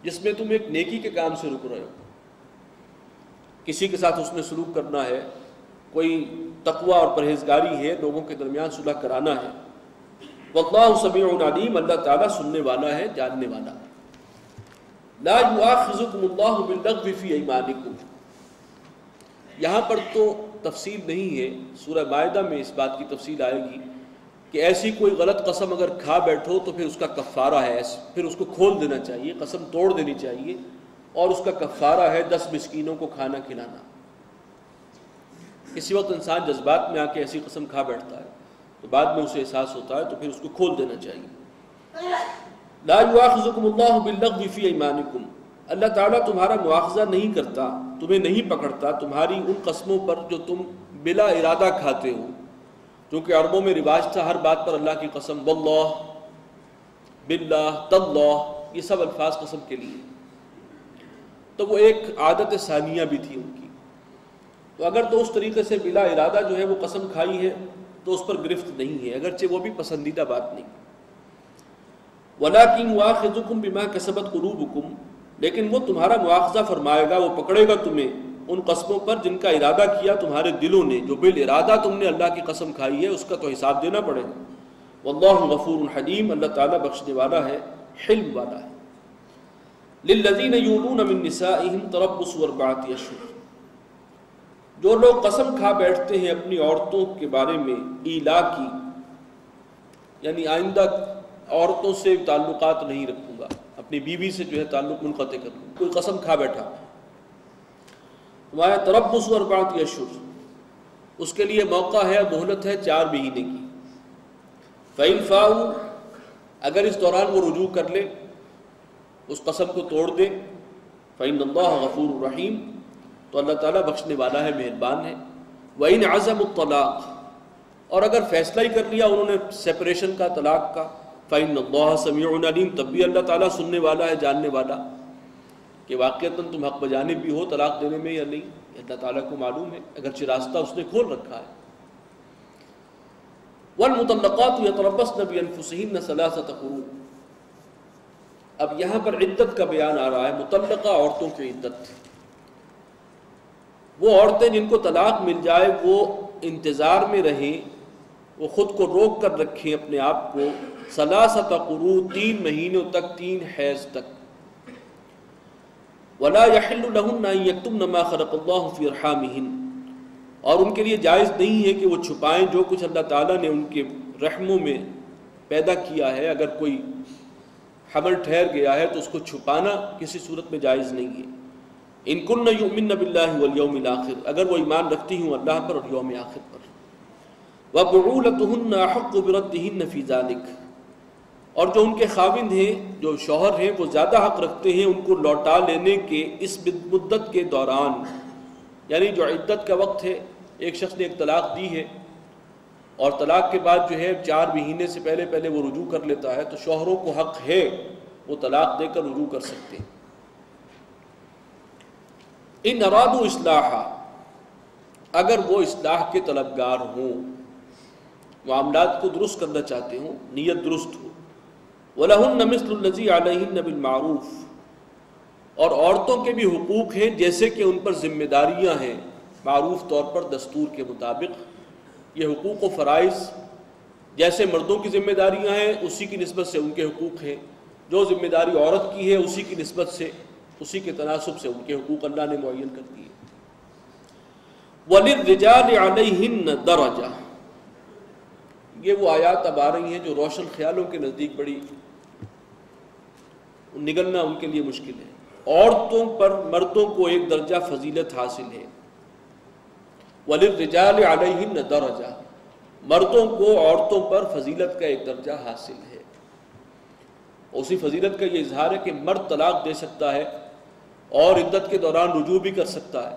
جس میں تم ایک نیکی کے کام سے رک رہے ہو، کسی کے ساتھ اس نے سلوک کرنا ہے، کوئی تقوی اور پرہیزگاری ہے، لوگوں کے درمیان صلح کرانا ہے۔ واللہ سمیع علیم، اللہ تعالیٰ سننے والا ہے، جاننے والا ہے۔ لا یؤاخذکم اللہ باللغو فی ایمانکم، یہاں پر تو تفصیل نہیں ہے، سورہ مائدہ میں اس بات کی تفصیل آئے گی کہ ایسی کوئی غلط قسم اگر کھا بیٹھو تو پھر اس کا کفارہ ہے، پھر اس کو کھول دینا چاہیے، قسم توڑ دینی چاہیے، اور اس کا کفارہ ہے 10 مسکینوں کو کھانا کھلانا۔ کسی وقت انسان جذبات میں آ کے ایسی قسم کھا بیٹھتا ہے تو بعد میں اسے احساس ہوتا ہے تو پھر اس کو کھول دینا چاہیے۔ لا یؤاخذکم اللہ باللغو فی ایمانکم، اللہ تعالیٰ تمہارا مواخذہ نہیں کرتا، تمہیں نہیں پکڑتا تمہاری ان قسموں پر جو تم بلا ارادہ کھاتے ہو، کیونکہ عربوں میں رواج تھا ہر بات پر اللہ کی قسم، واللہ، باللہ، تاللہ، یہ سب الفاظ قسم کے لیے، تو وہ ایک عادت ثانیہ بھی تھی ان کی۔ تو اگر تو اس طریقے سے بلا ارادہ جو ہے وہ قسم کھائی ہے تو اس پر گرفت نہیں ہے، اگرچہ وہ بھی پسندیدہ بات نہیں۔ وَلَٰكِنْ يُؤَاخِذُكُم بِمَا كَسَبَتْ قُلُوبُكُم، لیکن وہ تمہارا مواخذہ فرمائے گا، وہ پکڑے گا تمہیں ان قسموں پر جن کا ارادہ کیا تمہارے دلوں نے، جو بالارادہ تم نے اللہ کی قسم کھائی ہے اس کا تو حساب دینا پڑے گا۔ واللہ غفور حلیم، اللہ تعالیٰ بخشنے والا ہے، حلم والا ہے۔ للذین یولون من نسائہم تربص 4 اشہر، جو لوگ قسم کھا بیٹھتے ہیں اپنی عورتوں کے بارے میں ایلا کی، یعنی آئندہ عورتوں سے تعلقات نہیں رکھوں گا، اپنی بیوی سے جو ہے تعلق منقطع کر لوں، کوئی قسم کھا بیٹھا ہمارا تربص 4 اشہر، اس کے لیے موقع ہے، مہلت ہے 4 مہینے کی۔ فَإِنْ فَاءُوا، اگر اس دوران وہ رجوع کر لے، اس قسم کو توڑ دے، فَإِنَّ اللَّهَ غَفُورٌ رَحِيمٌ، تو اللہ تعالیٰ بخشنے والا ہے، مہربان ہے۔ وَإِنْ عَزَمُوا الطَّلَاقَ، اور اگر فیصلہ ہی کر لیا انہوں نے سیپریشن کا، طلاق کا، فَإِنَّ اللَّهَ سَمِيعٌ عَلِيمٌ، تب بھی اللہ تعالیٰ سننے والا ہے، جاننے والا، کہ واقعتاً تم حق بجانب بھی ہو طلاق دینے میں یا نہیں، اللہ تعالیٰ کو معلوم ہے، اگرچہ راستہ اس نے کھول رکھا ہے۔ وَالْمُطَلَّقَاتُ يَتَرَبَّصْنَ بِأَنفُسِهِنَّ 3 قُرُوء، اب یہاں پر عدت کا بیان آ رہا ہے، مطلقہ عورتوں کی عدت، وہ عورتیں جن کو طلاق مل جائے وہ انتظار میں رہیں، وہ خود کو روک کر رکھیں اپنے آپ کو 3 قروء، 3 مہینوں تک، 3 حیض تک۔ وَلَا يَحِلُّ لَهُنَّ أَن يَكْتُمْنَ مَا خَلَقَ اللَّهُ فِي أَرْحَامِهِنَّ، اور ان کے لیے جائز نہیں ہے کہ وہ چھپائیں جو کچھ اللہ تعالیٰ نے ان کے رحموں میں پیدا کیا ہے، اگر کوئی حمل ٹھہر گیا ہے تو اس کو چھپانا کسی صورت میں جائز نہیں ہے۔ ان کن یؤمن باللہ والیوم الآخر، اگر وہ ایمان رکھتی ہوں اللہ پر اور یوم آخر پر۔ وَبُعُولَتُهُنَّ أَحَقُّ بِرَدِّهِنَّ فِي ذَلِكَ، اور جو ان کے خاوند ہیں، جو شوہر ہیں، وہ زیادہ حق رکھتے ہیں ان کو لوٹا لینے کے اس مدت کے دوران، یعنی جو عدت کا وقت ہے، ایک شخص نے ایک طلاق دی ہے اور طلاق کے بعد جو ہے 4 مہینے سے پہلے وہ رجوع کر لیتا ہے، تو شوہروں کو حق ہے وہ طلاق دے کر رجوع کر سکتے ہیں۔ ان ارادوا اصلاحا، اگر وہ اصلاح کے طلبگار ہوں، معاملات کو درست کرنا چاہتے ہوں، نیت درست ہو۔ وَلَهُنَّ مِثْلُ الَّذِي عَلَيْهِنَّ بِالْمَعْرُوفِ، اور عورتوں کے بھی حقوق ہیں جیسے کہ ان پر ذمہ داریاں ہیں معروف طور پر دستور کے مطابق۔ یہ حقوق و فرائض جیسے مردوں کی ذمہ داریاں ہیں اسی کی نسبت سے ان کے حقوق ہیں، جو ذمہ داری عورت کی ہے اسی کی نسبت سے، اسی کے تناسب سے ان کے حقوق اللہ نے معین کر دیے۔ وَلِلرِّجَالِ عَلَيْهِنَّ دَرَجَةٌ، یہ وہ آیات اب آ رہی ہیں جو روشن خیالوں کے نزدیک بڑی نگلنا ان کے لیے مشکل ہے۔ عورتوں پر مردوں کو ایک درجہ فضیلت حاصل ہے۔ وَلِلرِّجَالِ عَلَيْهِنَّ دَرَجَةٌ، مردوں کو عورتوں پر فضیلت کا ایک درجہ حاصل ہے۔ اسی فضیلت کا یہ اظہار ہے کہ مرد طلاق دے سکتا ہے اور عدت کے دوران رجوع بھی کر سکتا ہے،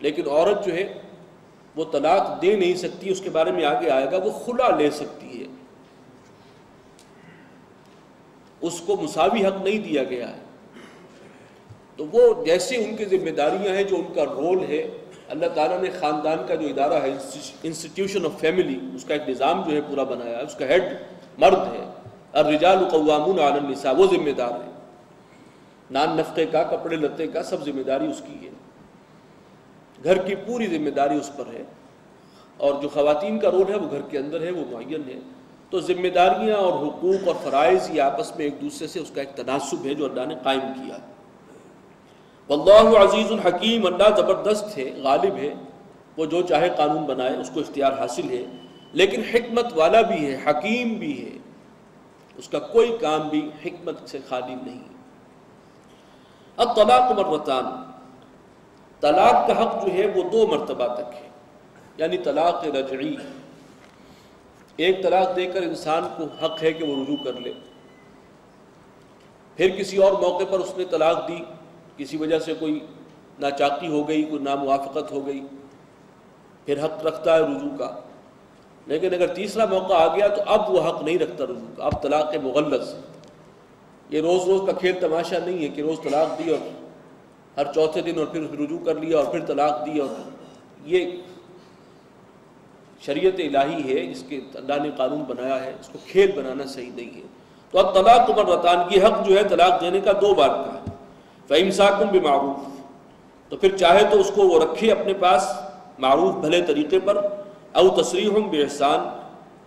لیکن عورت جو ہے وہ طلاق دے نہیں سکتی، اس کے بارے میں آگے آئے گا، وہ خلا لے سکتی ہے، اس کو مساوی حق نہیں دیا گیا ہے۔ تو وہ جیسے ان کی ذمہ داریاں ہیں، جو ان کا رول ہے، اللہ تعالیٰ نے خاندان کا جو ادارہ ہے، انسٹیٹیوشن آف فیملی، اس کا ایک نظام جو ہے پورا بنایا ہے، اس کا ہیڈ مرد ہے۔ الرجال قوامون علی النساء، وہ ذمہ دار ہے۔ نان نفقے کا، کپڑے لتے کا سب ذمہ داری اس کی ہے، گھر کی پوری ذمہ داری اس پر ہے، اور جو خواتین کا رول ہے وہ گھر کے اندر ہے، وہ معین ہے۔ تو ذمہ داریاں اور حقوق اور فرائض یہ آپس میں ایک دوسرے سے اس کا ایک تناسب ہے جو اللہ نے قائم کیا۔ واللہ عزیز الحکیم، اللہ زبردست ہے، غالب ہے، وہ جو چاہے قانون بنائے، اس کو اختیار حاصل ہے، لیکن حکمت والا بھی ہے، حکیم بھی ہے، اس کا کوئی کام بھی حکمت سے خالی نہیں۔ الطلاق مرتان، طلاق کا حق جو ہے وہ 2 مرتبہ تک ہے، یعنی طلاق رجعی، ایک طلاق دے کر انسان کو حق ہے کہ وہ رجوع کر لے، پھر کسی اور موقع پر اس نے طلاق دی، کسی وجہ سے کوئی ناچاقی ہو گئی، کوئی ناموافقت ہو گئی، پھر حق رکھتا ہے رجوع کا، لیکن اگر تیسرا موقع آ گیا تو اب وہ حق نہیں رکھتا رجوع کا، اب طلاق مغلظ۔ یہ روز روز کا کھیل تماشا نہیں ہے کہ روز طلاق دی اور ہر چوتھے دن اور پھر رجوع کر لیا اور پھر طلاق دی، اور یہ شریعت الہی ہے جس کے اللہ نے قانون بنایا ہے، اس کو کھیل بنانا صحیح نہیں ہے۔ تو اب طلاق مرتان، یہ حق جو ہے طلاق دینے کا 2 بار کا ہے۔ فَإِمْسَاكٌ بِمَعْرُوفٍ، تو پھر چاہے تو اس کو وہ رکھے اپنے پاس معروف بھلے طریقے پر، او تصریح بِإِحْسَان،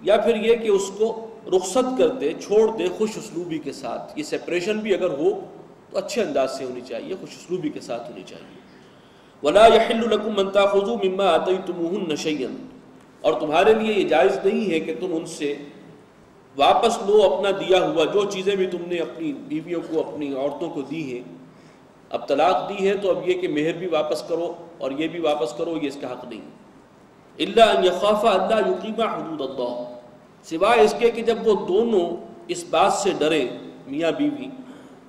یا پھر یہ کہ اس کو رخصت کر دے، چھوڑ دے خوش اسلوبی کے ساتھ۔ یہ سپریشن بھی اگر ہو تو اچھے انداز سے ہونی چاہیے، خوش اسلوبی کے ساتھ ہونی چاہیے۔ وَلَا يَحِلُّ لَكُمْ أَن تَأْخُذُوا مِمَّا آتَيْتُمُوهُنَّ شَيْئًا، اور تمہارے لیے یہ جائز نہیں ہے کہ تم ان سے واپس لو اپنا دیا ہوا، جو چیزیں بھی تم نے اپنی بیویوں کو، اپنی عورتوں کو دی ہیں۔ اب طلاق دی ہے تو اب یہ کہ مہر بھی واپس کرو اور یہ بھی واپس کرو، یہ اس کا حق نہیں۔ إِلَّا أَن يَخَافَ أَلَّا يُقِيمَ حُدُودَ اللَّهِ، سوائے اس کے کہ جب وہ دونوں اس بات سے ڈرے، میاں بیوی،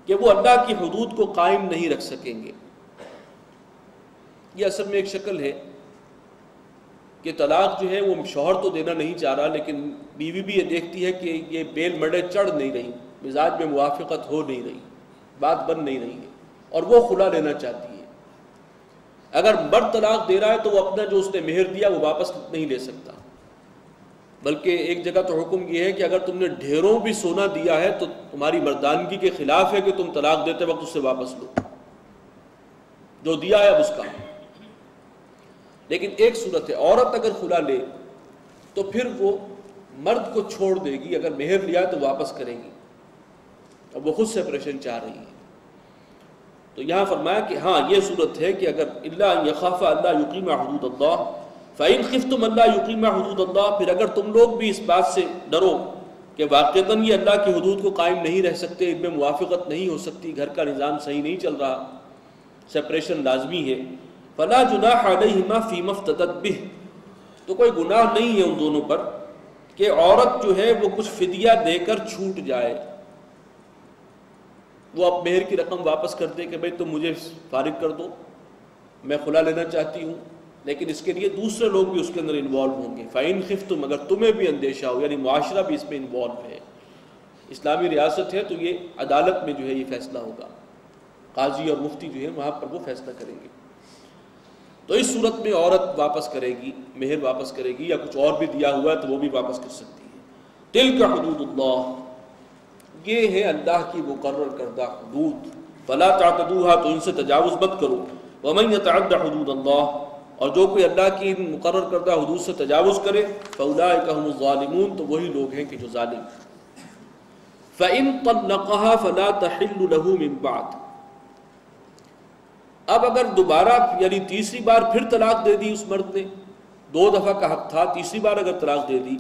کہ وہ اللہ کی حدود کو قائم نہیں رکھ سکیں گے۔ یہ اصل میں ایک شکل ہے کہ طلاق جو ہے وہ شوہر تو دینا نہیں چاہ رہا، لیکن بیوی بھی یہ دیکھتی ہے کہ یہ بیل مڑے چڑھ نہیں رہی، مزاج میں موافقت ہو نہیں رہی، بات بن نہیں رہی ہے، اور وہ خلا لینا چاہتی ہے۔ اگر مرد طلاق دے رہا ہے تو وہ اپنا جو اس نے مہر دیا وہ واپس نہیں لے سکتا، بلکہ ایک جگہ تو حکم یہ ہے کہ اگر تم نے ڈھیروں بھی سونا دیا ہے تو تمہاری مردانگی کے خلاف ہے کہ تم طلاق دیتے وقت اس سے واپس لو، جو دیا ہے اب اس کا۔ لیکن ایک صورت ہے، عورت اگر خلا لے تو پھر وہ مرد کو چھوڑ دے گی، اگر مہر لیا تو واپس کرے گی، اب وہ خود سپریشن چاہ رہی ہے۔ تو یہاں فرمایا کہ ہاں یہ صورت ہے کہ اگر الا ان یخاف الا یقیم حدود اللہ فإن خفتم الا یقیم حدود اللہ، پھر اگر تم لوگ بھی اس بات سے ڈرو کہ واقعتاً یہ اللہ کی حدود کو قائم نہیں رہ سکتے، ان میں موافقت نہیں ہو سکتی، گھر کا نظام صحیح نہیں چل رہا، سپریشن لازمی ہے، فلا جناح علیہما فیما افتدت بہ، تو کوئی گناہ نہیں ہے ان دونوں پر کہ عورت جو ہے وہ کچھ فدیہ دے کر چھوٹ جائے، وہ اب مہر کی رقم واپس کر دے کہ بھئی تم مجھے فارغ کر دو، میں خلا لینا چاہتی ہوں، لیکن اس کے لیے دوسرے لوگ بھی اس کے اندر انوالو ہوں گے۔ فَإِن خِفْتُمْ، اگر تمہیں بھی اندیشہ ہو، یعنی معاشرہ بھی اس میں انوالو ہے، اسلامی ریاست ہے تو یہ عدالت میں جو ہے یہ فیصلہ ہوگا، قاضی اور مفتی جو ہے وہاں پر وہ فیصلہ کریں گے۔ تو اس صورت میں عورت واپس کرے گی، مہر واپس کرے گی، یا کچھ اور بھی دیا ہوا ہے تو وہ بھی واپس کر سکتی ہے۔ تِلْکَ حدود اللہ، یہ ہے اللہ کی مقرر کردہ حدود، فلا تعتدوها، تو ان سے تجاوز مت کرو، ومن يتعد حدود اللہ، اور جو کوئی اللہ کی مقرر کردہ حدود سے تجاوز کرے، فاولئک هم الظالمون، تو وہی لوگ ہیں کہ جو ظالم۔ فإن طلقها فلا تحل له من بعد، اب اگر دوبارہ یعنی تیسری بار پھر طلاق دے دی اس مرد نے، 2 دفعہ کا حق تھا، تیسری بار اگر طلاق دے دی،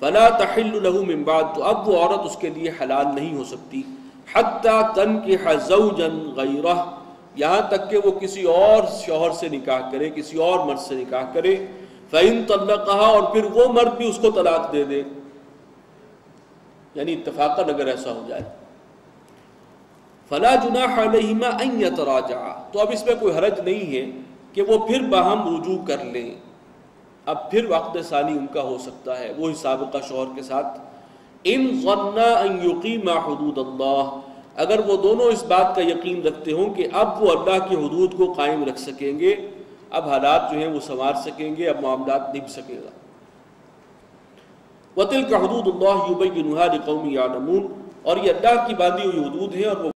فلا تحل له من بعد، تو اب وہ عورت اس کے لیے حلال نہیں ہو سکتی، حتی تنکح زوجا غیرہ، یہاں تک کہ وہ کسی اور شوہر سے نکاح کرے، کسی اور مرد سے نکاح کرے، فإن طلقها، اور پھر وہ مرد بھی اس کو طلاق دے دے، یعنی اتفاقاً اگر ایسا ہو جائے، فلا جناح علیہما ان یتراجعا، تو اب اس میں کوئی حرج نہیں ہے کہ وہ پھر باہم رجوع کر لیں، اب پھر وقت ثانی ان کا ہو سکتا ہے وہی سابقہ شوہر کے ساتھ۔ ان ظنا ان یقیما حدود اللہ، اگر وہ دونوں اس بات کا یقین رکھتے ہوں کہ اب وہ اللہ کی حدود کو قائم رکھ سکیں گے، اب حالات جو ہیں وہ سنوار سکیں گے، اب معاملات نبھ سکے گا۔ وَتِلْكَ حُدُودُ اللَّهِ يُبَيِّنُهَا لِقَوْمٍ يَعْلَمُونَ، اور یہ اللہ کی باندھی ہوئی حدود ہیں اور وہ